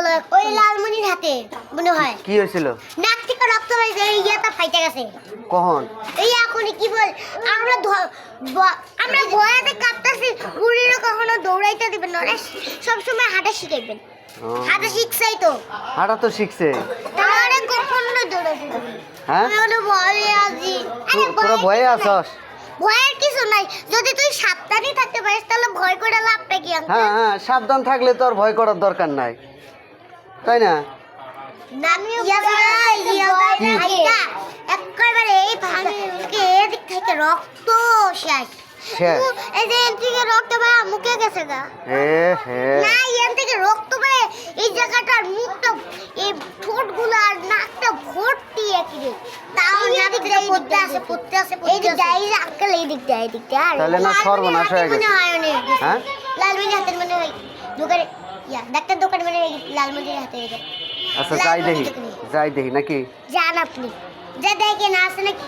হলো ওই লালমনির হাতে মনে হয়। কি হয়েছিল? নাক থেকে রক্ত বেরিয়েছে, এই ইয়াটা ফাইটে গেছে। কখন? এই এখনই কি বল, আমরা ভয়াতে কাঁপতেছি। বুড়িরও কখনো দৌড়াইতে দিবেন না, সবসময় হাঁটা শিখাইবেন। হাঁটা শিখছেই তো, হাঁটা তো শিখছে। তাহলে কখনো দৌড়াইতে দিবেন। হ্যাঁ, আমি ভয়ে আছি। তোরা ভয়ে আছস? ভয়ের কিছু নাই, যদি তুই সাবধানই থাকতে পারিস তাহলে ভয় করে লাভটা কি? হ্যাঁ হ্যাঁ, সাবধান থাকলে তো আর ভয় করার দরকার নাই, তাই না? একেবারে এই ভাঙকে এদিক থেকে রক্ত শেষ। এই যে এর থেকে রক্ত বের মুখে গেছে গা। না, এর থেকে রক্ত বের এই জায়গাটার মুখটা, এই ঠোঁটগুলো আর নাকটা ভর্তি একই। তাও নাক থেকে পড়তে আছে এই দিক যাই আঙ্কেল, এই দিক যায় তাহলে না সর্বনাশ হয়ে গেছে। হ্যাঁ, লালমনির হাতের মনে হয় দোকানে, ডাক্তার দোকানে মানে লালমনির হাতে। আচ্ছা যাই দেখি নাকি? যান আপনি, যা দেখেন আসে নাকি।